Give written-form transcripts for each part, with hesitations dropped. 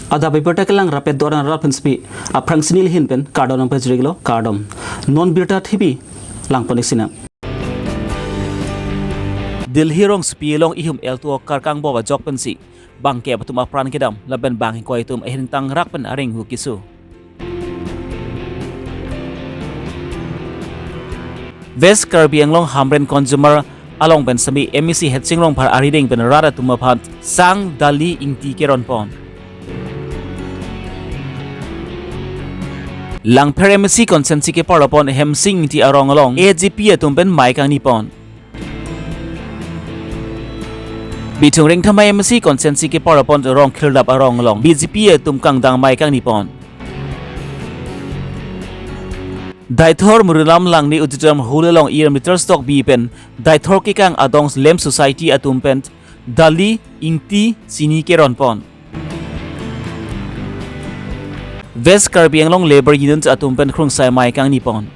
Ada Abirta kelang rapid doran rapenspi a prangsnil hinpen cardon pejriglo cardom non birta thibi lang ponisina Dilhirong spielong ihum eltuo karkang bawa jok pensi bangke batum apran kedam laben bangin ko itum ehintang rakpen aring hukisu West Karbi Longri Hamren consumer along ben sami MEC hetsingrong par ariding ben rada tumapant sang dali ingti keron pon Lang per MEC consensi ke parapon hemsing ti arong along AGP atum ben maikang nipon Bitung ring thamai MEC consensi ke parapon arong khildap arong along BGP atum kang dang maikang nipon Daithor murilam langni ujitam hulelong year meter stock bipen daithor ke kang adong lem society atumpen dali ingti sini keron pon West Karbi Longri labor unions atumpen krungsai mai kang nipon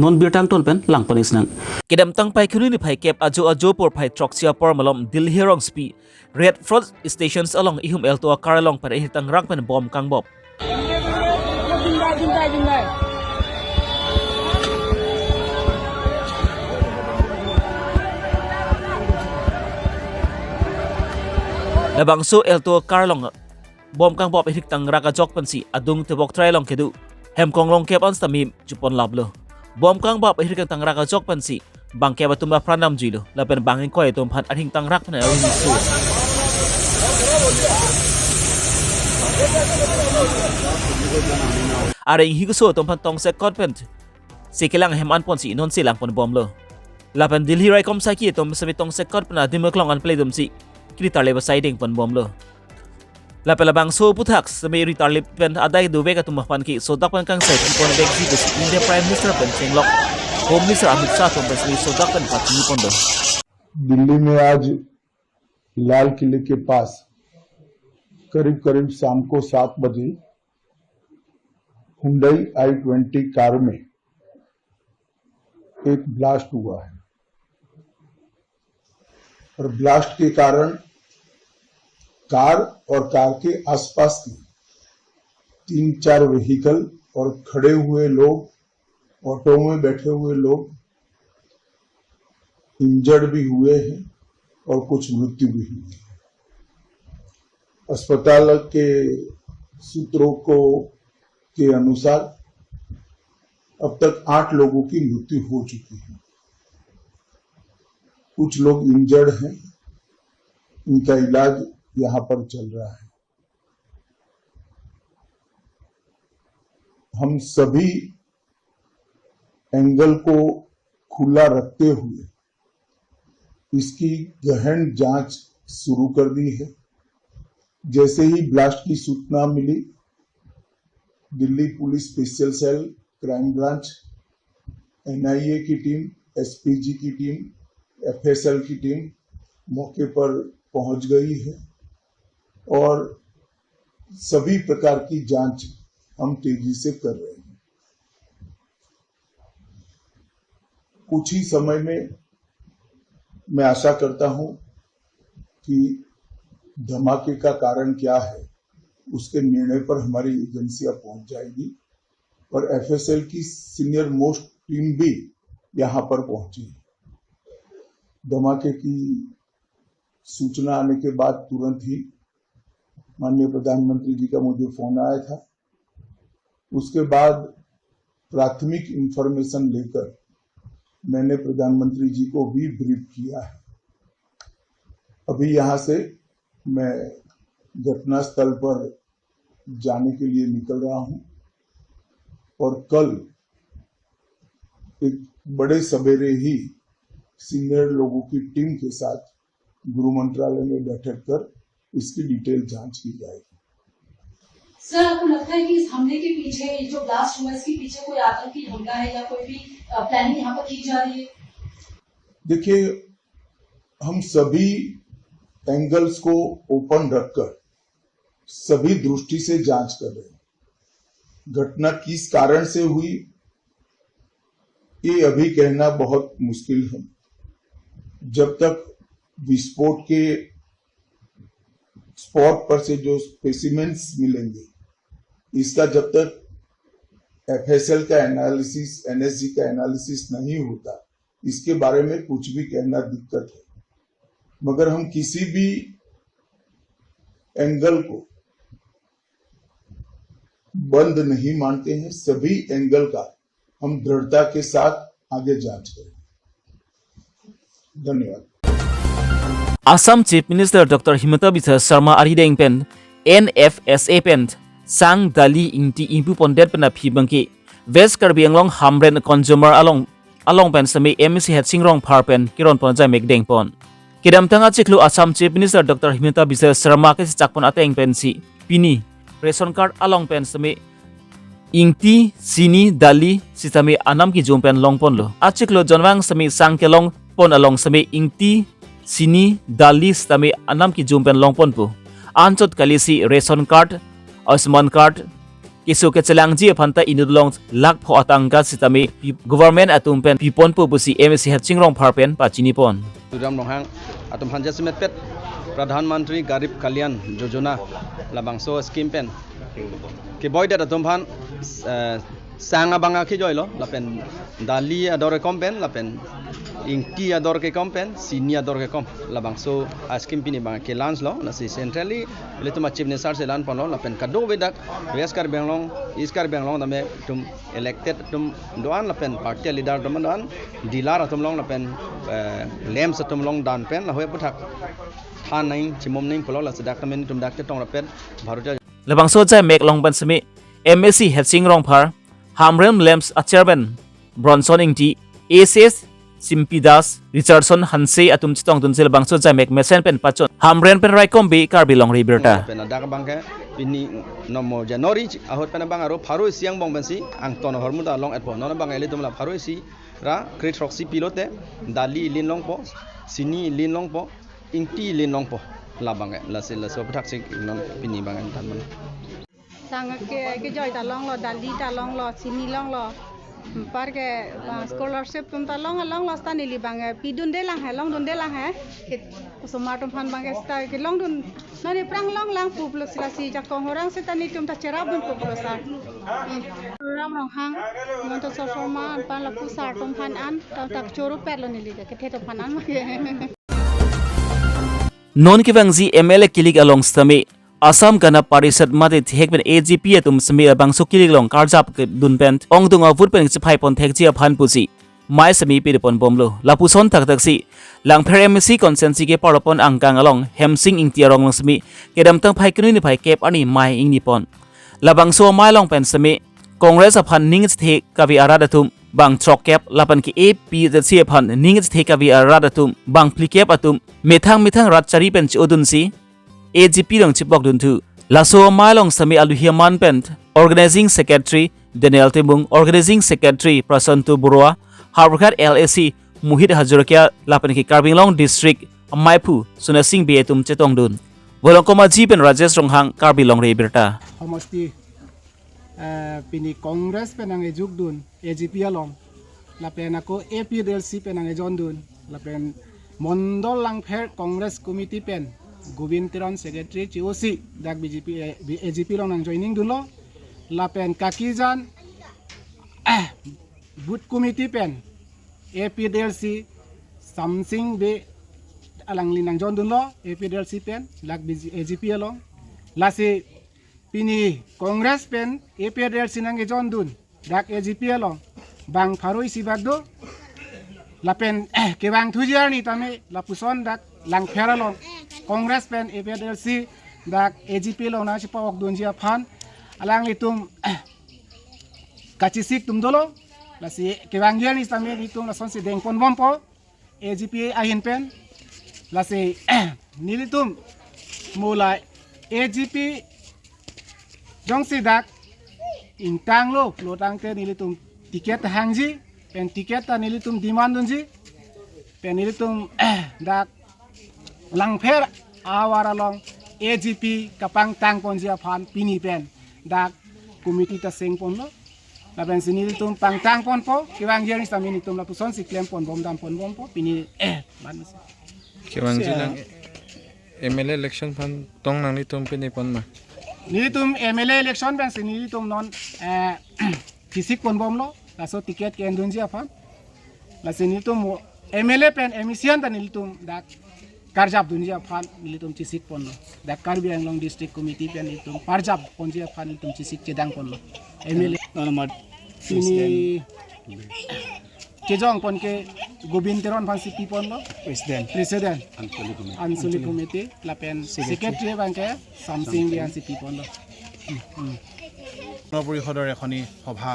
non birtang tonpen lang ponis nang kedam tang pai khuni ni phai kep ajo por phai troxia por malom dilhirong spi red front stations along ihum elto karalong par hitang rakpen bom kang bob Labangso elto karlong bom kang bob ihik tang raka jok pensi adung tebok trailong kedu hem konglong kep on stamim chupon lablo bom kang bob ihik tang raka jok pensi bangke batumba pranam jilo lapen bangin ko etum phan aring tang rak na aring su aring higuso tum phan tong se convent sikilang hem an pon si non silang pon bom lo lapen dilhi rai kom saki tum samitong se convent dimeklong an play dum si Kritar leba siding pon bom lo. Lapelabang so putak sa may ritar pen aday duwe ka tumapan ki so dakpan kang site ipon begsi ko India Prime Minister pen Chenglok Home Minister Amit Shah tum pen so dakpan pati ipon do. Delhi में आज लाल किले के पास करीब शाम को 7 बजे Hyundai i20 car में एक ब्लास्ट हुआ है और ब्लास्ट के कारण कार और कार के आसपास के 3-4 व्हीकल और खड़े हुए लोग ऑटो में बैठे हुए लोग इंजर्ड भी हुए हैं और कुछ मृत्यु भी हुई है। अस्पताल के सूत्रों के अनुसार अब तक 8 लोगों की मृत्यु हो चुकी है। कुछ लोग इंजर्ड हैं, इनका इलाज यहां पर चल रहा है। हम सभी एंगल को खुला रखते हुए इसकी गहन जांच शुरू कर दी है। जैसे ही ब्लास्ट की सूचना मिली, Delhi police special cell, crime branch, NIA की टीम, SPG की टीम, FSL की टीम मौके पर पहुंच गई है और सभी प्रकार की जांच हम तेजी से कर रहे हैं। कुछ ही समय में मैं आशा करता हूं कि धमाके का कारण क्या है उसके निर्णय पर हमारी एजेंसियां पहुंच जाएगी और FSL की सीनियर मोस्ट टीम भी यहां पर पहुंची। धमाके की सूचना आने के बाद तुरंत ही माननीय प्रधानमंत्री जी का मुझे फोन आया था। उसके बाद प्राथमिक इंफॉर्मेशन लेकर मैंने प्रधानमंत्री जी को भी ब्रीफ किया है। अभी यहां से मैं घटनास्थल पर जाने के लिए निकल रहा हूं और कल एक बड़े सवेरे ही सीनियर लोगों की टीम के साथ गृह मंत्रालय में बैठक कर इसकी डिटेल जांच की जाएगी। सर, आपको लगता है कि इस हमले के पीछे जो ब्लास्ट हुआ इसके पीछे कोई आतंकी हमला है या कोई भी प्लानिंग यहाँ पर की जा रही है? देखिए, हम सभी एंगल्स को ओपन रखकर सभी दृष्टि से जांच कर रहे हैं। घटना किस कारण से हुई ये अभी कहना बहुत मुश्किल है। जब तक विस्फोट के स्पॉट पर से जो स्पेसिमेंट्स मिलेंगे इसका जब तक एफएसएल का एनालिसिस एनएसजी का एनालिसिस नहीं होता इसके बारे में कुछ भी कहना दिक्कत है, मगर हम किसी भी एंगल को बंद नहीं मानते हैं। सभी एंगल का हम दृढ़ता के साथ आगे जांच करें। धन्यवाद। Assam Chief Minister Dr. Himanta Biswa Sarma Arideng pen NFSA pen sang dali ingti impu pondet pen aphi bangki West Karbi Anglong Hamren Consumer along pen sami MC het singrong par pen kiron pon jai mek deng pon kidam tanga chiklu Assam Chief Minister Dr. Himanta Biswa Sarma ke chakpon ateng pen si pini ration card along pen sami ingti sini dali sitami anam ki jumpen long pon lo achiklo jonwang sami sang kelong pon along sami ingti sini dali sitami anam ki jumpen long pon pu anchot kalisi ration card Osman card kisu ke chelangji phanta inudlong lak pho atangga sitami government atumpen pipon pu busi MSC hatchingrong pharpen pachini pon Turam Nohang atum hanja semet pet Pradhan Mantri Garib Kalyan Jojona labangso scheme pen ke boy da atum phan sanga banga ki joy lo lapen dali adore kompen lapen ingti adore ke kompen sini adore ke kom labangso scheme pini bang ke lans lo la si centrally letuma chief minister se lan pon lo lapen kado bedak west kar benglong east kar benglong dame tum elected tum doan lapen party leader tum doan dilar atum long lapen lem satum long dan pen la hoy puthak han naing chimom naing polo la sedak tamen tum dak tong lapen bharuja labangso jai mek long ban sami MSC hatchingrong phar Hamrem Lems Acherben Bronson ingti SS Simpidas Richardson Hanse atum chitong tunsel bangso jamek mesen pen pachon Hamren pen raikom be Karbi Longri Abirta pen dak bangke pini nomo January ahot pen bang aro pharu siang bong bensi ang ton hormuda long at po non bang ele tumla pharu si ra crit roxy pilote dali lin long po sini lin long po ingti lin long po la bang la se la so phatak sik non pini bang tan man sang ke joy ta long lo dali ta long lo sini long lo par ke scholarship tum ta long lo sta ni li bang pi dun de lang hai long dun de lang hai ke somar tum phan bang sta ke long dun na ni prang long lang pu plus la si ja kong orang se ta ni tum ta chera bun pu plus sa ram rong hang mon to so forma pan la pu sar tum phan an ta tak choru pet lo ni li ke the to phan an ma non ki bangji MLA kilik along stami Assam Gana Parisad Mate Hekben AGP atum sami bangso kilik karjap ke dunpen ong dunga vutpen chiphai pon thekji aphan pusi mai sami pirpon bomlo lapuson tak taksi lang pher MSC consensi ke parapon angkang along hemsing ingtiarong long sami kedam tang phai knu ni phai kep ani mai ing nipon labangso mai long pen sami Congress aphan ning the kavi aradatum bang trok kep lapan ki AP the aphan ning the kavi aradatum bang plikep atum methang rat chari pen chodun si AGP dong chipok dun thu laso mailong sami aluhiaman pent organizing secretary Daniel Tebung organizing secretary Prasantu Burwa Harvard LAC Muhit Hazurakia lapan ki Karbi Long district Maipu sunasing betum chetong dun bolong koma jipen Rajesh Ronghang Karbi Longri Abirta Homosti pini Congress penang ejuk dun AGP along lapen ako APDLC penang ejon dun lapen mondol lang pher Congress committee pen Gubin Tiron Secretary COC dak BJP AGP long nang joining dun lo lapen kakijan boot committee pen APDLC something be alang linang jon dun lo APDLC pen lak AGP along lasi pini Congress pen APDLC nang jon dun dak AGP along bang pharoi sibak do lapen ke bang thujar ni tame lapuson dak lang pheralong Congress pen APDLC dak AGP lo na chipa ok dunjia phan alang litum kachisik tum dolo la si kewangyan is tame litum la sonsi deng pon bompo AGP ahin pen la si nilitum mula AGP jongsi dak intang lo flotang te nilitum tiket hangji pen tiket ta nilitum demand dunji pen nilitum dak lang pher awara long AGP kapang tang ponjia phan pini pen dak committee ta seng pon lo la ben sini tum pang tang pon po kiwang jeri samini tum la puson si klem pon bom dam pon bom po pini man kiwang jilang MLA election pan tong nang ni tum pinipon ma. Nilitum MLA election ben si nilitum non fisik pon bom lo laso tiket ke endunji apa la si nilitum MLA pen emission ta nilitum dak karjab dunji apa nilitum cisik pon lo dak Karbi Anglong district committee pen nilitum parjab ponji apa nilitum cisik cedang pon lo MLA nomor sini Kejong pon ke Gobinteron pan sipi pon lo president Ansuli committee la pen secretary banke something bi sipi pon lo পৰিষদৰ এখনি সভা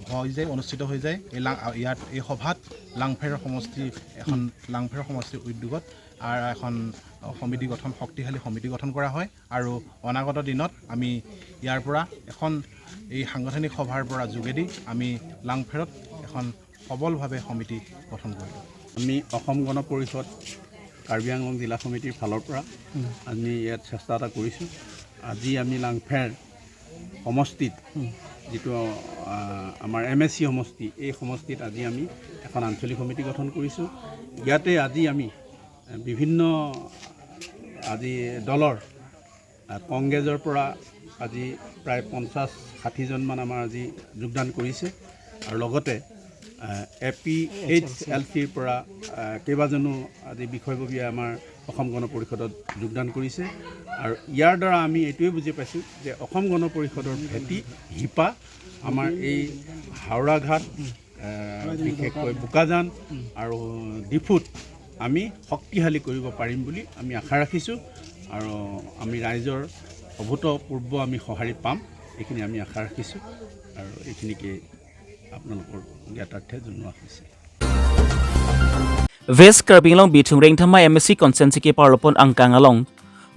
হৈ যায় অনুষ্ঠিত হৈ যায় ইয়াত এই সভাত লাংফেৰ সমষ্টি এখন লাংফেৰ সমষ্টিৰ উদ্যোগত আৰু এখন সমিতি গঠন শক্তিশালী সমিতি গঠন কৰা হয় আৰু অনাগত দিনত আমি ইয়াৰ পৰা এখন এই সাংগঠনিক সভাৰ পৰা যোগেদি আমি লাংফেৰত এখন সবলভাৱে সমিতি গঠন কৰিলোঁ আমি অসম গণ পৰিষদ কাৰ্বি আংলং জিলা সমিতিৰ ফালৰ পৰা আমি ইয়াত চেষ্টা এটা কৰিছোঁ আজি আমি লাংফেৰ সমষ্টিত যিটো আমাৰ MSC সমষ্টি এই সমষ্টিত আজি আমি এখন আঞ্চলিক সমিতি গঠন কৰিছোঁ ইয়াতে আজি আমি বিভিন্ন আজি দলৰ কংগ্ৰেছৰ পৰা আজি প্ৰায় 50-60 জনমান আমাৰ আজি যোগদান কৰিছে আৰু লগতে APHLCৰ পৰা কেইবাজনো আজি বিষয়ববীয়া আমাৰ অসম গণ পৰিষদত যোগদান কৰিছে আৰু ইয়াৰ দ্বাৰা আমি এইটোৱে বুজি পাইছোঁ যে অসম গণ পৰিষদৰ ভেটি হিপা আমাৰ এই হাওৰাঘাট বিশেষকৈ বোকাজান আৰু ডিফুত আমি শক্তিশালী কৰিব পাৰিম বুলি আমি আশা ৰাখিছোঁ আৰু আমি ৰাইজৰ অভূতপূৰ্ব আমি সঁহাৰি পাম এইখিনি আমি আশা ৰাখিছোঁ আৰু এইখিনিকে আপোনালোকৰ জ্ঞাতাৰ্থে জনোৱা হৈছে West Karbi Long bitung reng thama MSC consensus ke parlopon angkang along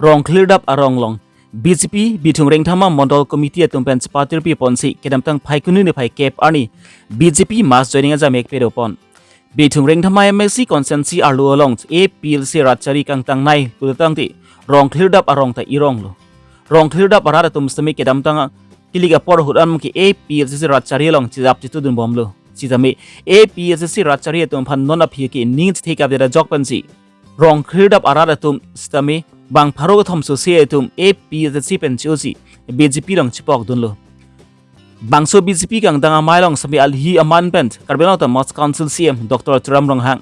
rong cleared up arong long BJP bitung reng thama model committee atum pen party pi ponsi kedam tang phai kunu ne phai cap ani BJP mass joining as a make pedopon bitung reng thama MSC consensus arlu along APLC rachari kang tang nai putang ti rong cleared up arong ta irong lo rong cleared up arara tum stami kedam tang kiliga por hudan ki APLC rachari long chizap ti tudun bomlo Chizami APSC rachari atum phan non aphi ki ning take up the jok pansi rong cleared up arada tum stami bang pharo thom so se atum APSC pen chosi BJP long chipok dunlo bangso BJP kang danga mailong sabi alhi aman pen karbelo ta mas council CM Dr. Tram Ronghang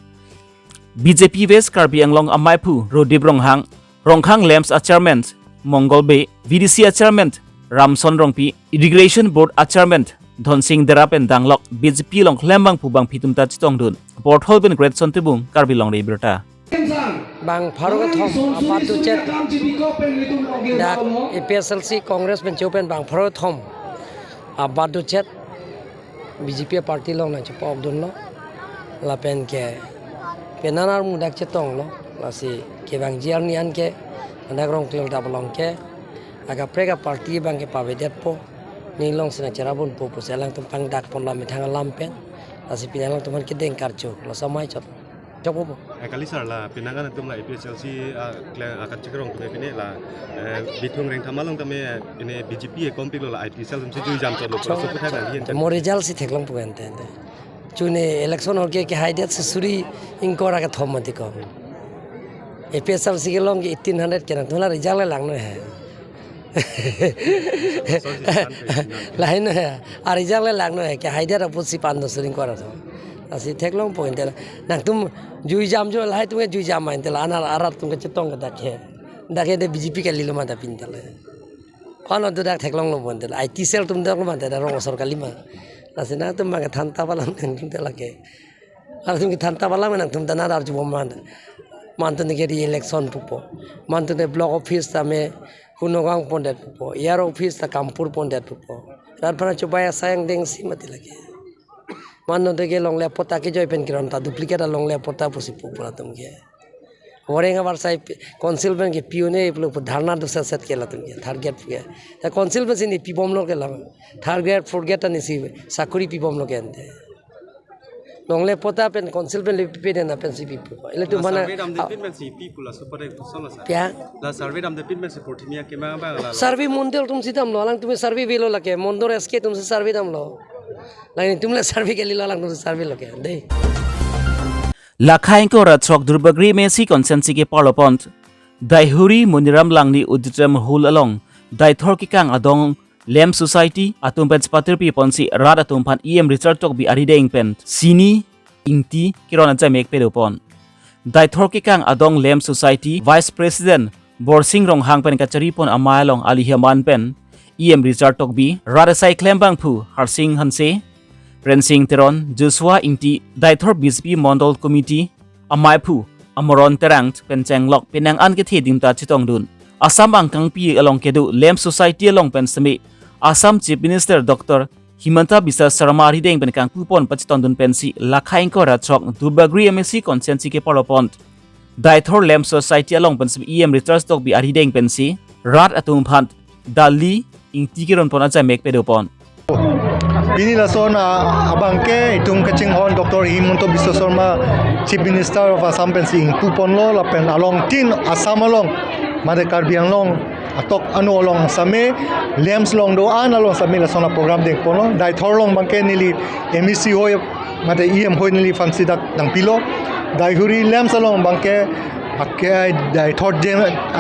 BJP West Karbi Anglong Amaipu Rodib Ronghang Ronghang Lamps Chairman Mongol Bay VDC Chairman Ramson Rongpi Irrigation Board Chairman Don Sing Derapen Danglok BJP long lembang pubang pitum ta chitong dun Port Holben Great Sontibung Karbi Longri Abirta Bang Farouk Thom Apatu Chet Dak APSLC Congress Ben Chopen Bang Farouk Thom Abadu Chet BJP party long na chupok dun lo la pen ke penanar mudak chetong lo la si ke bang jiar nian ke anak rong tlong ta bolong ke aga prega party bang ke pavedet po Nilong sena cerabun popo selang tumpang dak pon lam thang lam pen asi pinalang tuman kideng karcho lo samai chot chopo kali sar la pinangan tum la APSLC akan cikrong tu pine la bitung reng thamalong tame ini BJP kompil la IPSL tum siju jam chot lo so kutha ga yin mo result si theklang puan te chune election or ke haidet se suri inkora ka thomati ko APSLC ke long 1800 kenan thola result la langno hai lain है आरिजाले लागनो है कि हाइडर अपुसी Pando soothing करा तो असी थेकलों point है ना तुम जुई जाम जो लाइ तुम्हें जुई जाम माइंते ला अनार आरात तुमके चित्तों का दाखे दे BJP के लिए माता पिंतले कौन तो दाख थेकलों लो पॉइंट है IT सेल तुम दाख माता है रोंग सर कली मा असी ना तुम माके थांता वाला में तुमते लगे अरे तुमके थांता वाला में ना तुम दना दार जुबो मान तो निके री इलेक्शन पुपो मान तो ने ब्लॉक ऑफिस में Kunogang pondet pupo, yar office ta kampur pondet pupo. Rarpana cubaya sayang deng si mati lagi. Mano dege long le pota ke joy pen kiron ta duplicate long le pota pusi pupo la tum ke. Orenga bar sai council ben ke pione plo dharna do set ke la tum ke third grade ke. Ta council ben sini pibom lo ke la. Third grade fourth grade ta nisi sakuri pibom lo ke ante. Long le pota pen council ben le pipe na pen si pipo. Ele tu mana survey dam de pin ben si people la super solo sa pya la survey dam de pin ben si portimia ke ma ba la survey mondel tum sitam lo alang tume survey velo lake mondor eske tum se survey dam lo lain tumle survey ke lilo alang tum se survey lo ke dei Lakhain ko ratrok durbagri Messi consensus ke parlopont Daihuri Muniram Langni Uditram Hul along Daithor Kikang Adong Lem Society atumpen spatir pi ponsi rad atumpan Richard tok bi arideng pen sini ingti kirona jamek pedopon Daithor Kikang Adong Lem Society Vice President Borsing Rong Hangpen Kachari pon amayalong alihiaman pen Richard tok bi rad sai klembang pu Harsing Hanse Rensing Teron Joshua ingti Daithor BSP Mondol Committee amai pu Amoron terang penceng lok penang an ke thedim ta chitong dun Assam angkang pi along kedu Lem Society along pen semi Assam Chief Minister Dr. Himanta Biswa Sarma rideng pen kang pupon pachiton dun pensi lakhaing ko rachok Durbagri MSC consensi ke polopont Daithor Lem Society along pen semi Richard tok bi arideng pensi rat atum phant dali ingti kiron pona jamek pedopon Bini lasona abangke itum kaching hon Dr. Himanta Biswa Sarma Chief Minister of Assam pensing pupon lo lapen along tin Assam along made Karbi Anglong atok anu along same lems long do an along same lasona program deng pono Daithor long bangke nili MEC hoy made hoy nili fansi dak dang pilo Daihuri lems along bangke akke Daithor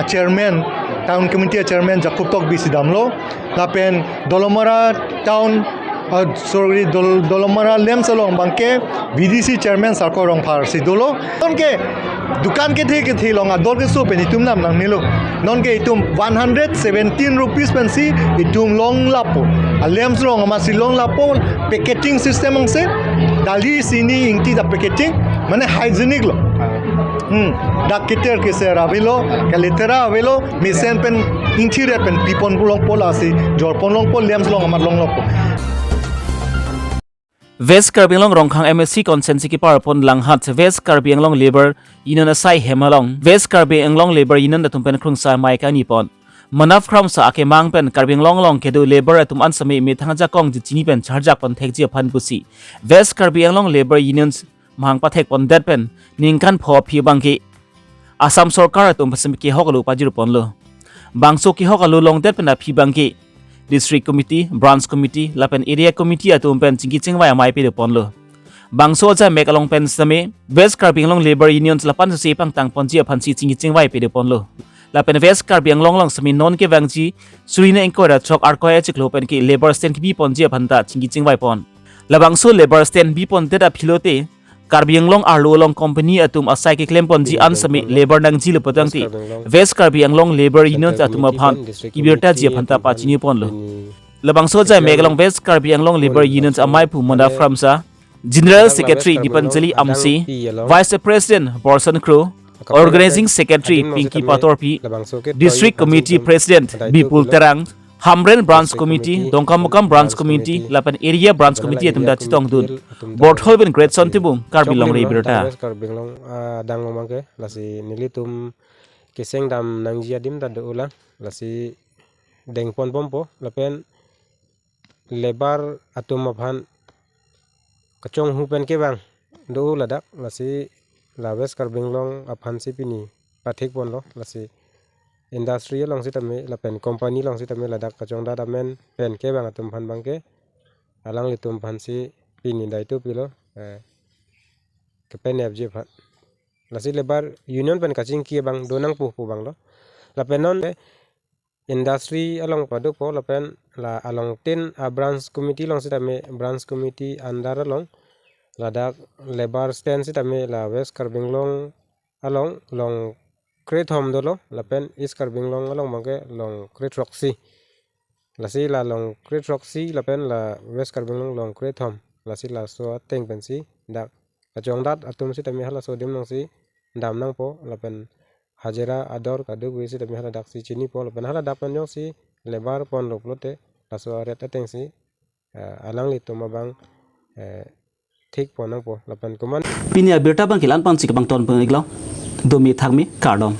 chairman town committee chairman Jacob tok bisidamlo lapen Dolomara town Dolomara lems along bangke VDC chairman Sarko rong par sidolo nonke dukan ke the long ador ke so penitum nam nang nilo nonke itum 117 rupees pensi itum long lapo lems long amasi long lapo packaging system angse dali sini ingti da packaging mane hygienic lo dak kiter ke ser avilo kalitera avilo misen pen interior pen pipon long pola si jorpon long pol lems long amar long lapo West Karbi Anglong Rongkhang MSC consensi ki parapon langhat West Karbi Anglong Labor Union asai hemalong West Karbi Anglong Labor Union da tumpen krungsa maika nipon manaf kram sa ake mang pen Karbi Anglong long kedu labor atum an sami mi thangja kong ji chini pen charjak pon thekji phan busi West Karbi Anglong Labor Unions mang pathek pon det pen ningkan pho phi bangki Assam sarkar atum pasami ki hokalu pajir pon lo bangso ki hokalu long det pen phi bangki District Committee, Branch Committee, Lapen Area Committee atum pen chingi chingwai amai pe pon lo. Bangso ja mek along pen same West Karbi Anglong Labor Unions lapan se pang tang ponji phansi chingi chingwai pe pon lo. Lapen West Karbi Anglong long sami non ke wangji surina engkora chok arkoya chiklo pen ki labor stand ki bi ponji phanta chingi chingwai pon. Labangso labor stand bi pon teta philote Karbi Anglong arlo long company atum asai ke claim ponji an sami labor nang ji lepotang ti West Karbi Anglong Labor Unions atum phan Abirta ji phanta pa chini pon lo labangso ja megalong West Karbi Anglong Labor Unions amai phu manda framsa General Secretary Dipanjali Amsi Vice President Borson Crow Organizing Secretary Pinky Patorpi District Committee President Bipul Terang Hamren Branch Committee, Dongkamukam Branch Committee, Lapan Area Branch Committee atum da chitong dun. Board Holben Great Sontibum, Karbi Longri Abirta. Karbi Long dang ngomangke lasi nilitum keseng dam nangjia dim da ulang lasi dengpon pompo lapen lebar atum aphan kachong hupen ke bang do ladak lasi lawes Karbi Long aphan sipini pathik pon lo lasi industry long sitame lapen company long sitame ladak kachong da men pen ke bang atum phan bangke alang litum phan si pini dai tu pilo ke pen fj phan lasi lebar union pen kaching ki bang donang pu bang lo lapen non industry along padu po lapen la along 10 branch committee long sitame branch committee under along ladak lebar stand sitame la West Karbi Anglong along long Great Home dolo lapen East Karbi Anglong along mangke long Great Roxy lasi la long Great Roxy lapen la West Karbi Anglong long Great Home lasi la so teng pensi dak kachong dat atum si tami hala so dim nang si dam nang po lapen hajera ador kadu wi si tami hala dak si chini po lapen hala dak panjong si lebar pon loplote la so aret teng si alang li to mabang thik po nang po lapen kuman Pini Abirta bang kilan pan sik bang ton pengiklo domi thakmi kardom